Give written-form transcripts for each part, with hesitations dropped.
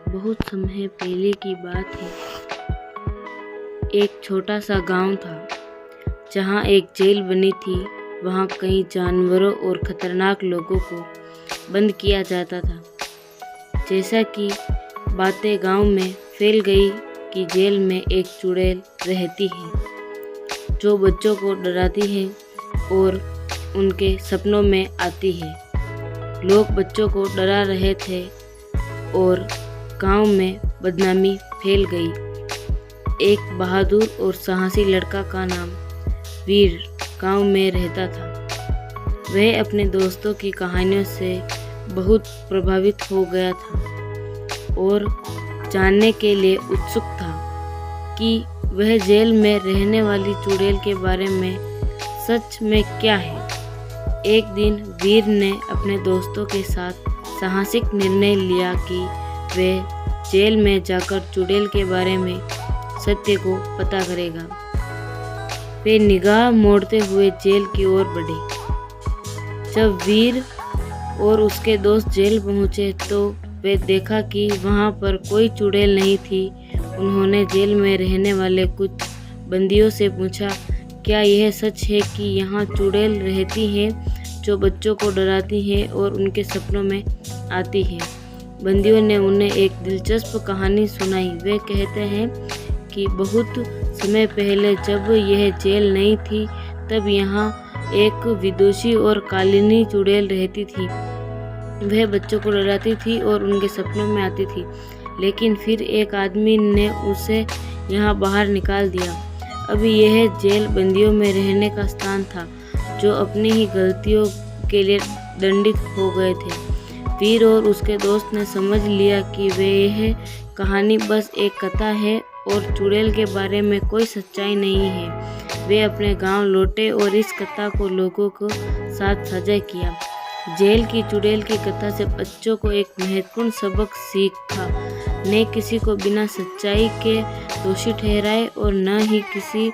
बहुत समय पहले की बात है। एक छोटा सा गांव था जहां एक जेल बनी थी। वहां कई जानवरों और खतरनाक लोगों को बंद किया जाता था। जैसा कि बातें गांव में फैल गई कि जेल में एक चुड़ैल रहती है जो बच्चों को डराती है और उनके सपनों में आती है। लोग बच्चों को डरा रहे थे और गांव में बदनामी फैल गई। एक बहादुर और साहसी लड़का का नाम वीर गांव में रहता था। वह अपने दोस्तों की कहानियों से बहुत प्रभावित हो गया था और जानने के लिए उत्सुक था कि वह जेल में रहने वाली चुड़ैल के बारे में सच में क्या है। एक दिन वीर ने अपने दोस्तों के साथ साहसिक निर्णय लिया कि वह जेल में जाकर चुड़ैल के बारे में सत्य को पता करेगा। वे निगाह मोड़ते हुए जेल की ओर बढ़े। जब वीर और उसके दोस्त जेल पहुंचे तो वे देखा कि वहां पर कोई चुड़ैल नहीं थी। उन्होंने जेल में रहने वाले कुछ बंदियों से पूछा, क्या यह सच है कि यहाँ चुड़ैल रहती है जो बच्चों को डराती है और उनके सपनों में आती है? बंदियों ने उन्हें एक दिलचस्प कहानी सुनाई। वे कहते हैं कि बहुत समय पहले जब यह जेल नहीं थी तब यहाँ एक विदुषी और कालिनी चुड़ैल रहती थी। वह बच्चों को डराती थी और उनके सपनों में आती थी, लेकिन फिर एक आदमी ने उसे यहाँ बाहर निकाल दिया। अब यह जेल बंदियों में रहने का स्थान था जो अपनी ही गलतियों के लिए दंडित हो गए थे। वीर और उसके दोस्त ने समझ लिया कि यह कहानी बस एक कथा है और चुड़ैल के बारे में कोई सच्चाई नहीं है। वे अपने गांव लौटे और इस कथा को लोगों को साथ साझा किया। जेल की चुड़ैल की कथा से बच्चों को एक महत्वपूर्ण सबक सीखा। न किसी को बिना सच्चाई के दोषी ठहराए और न ही किसी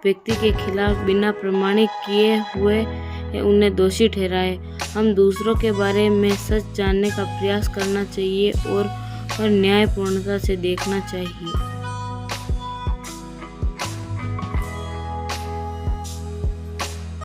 व्यक्ति के खिलाफ बिना प्रमाणित किए हुए उन्हें दोषी ठहराए। हम दूसरों के बारे में सच जानने का प्रयास करना चाहिए और न्यायपूर्णता से देखना चाहिए।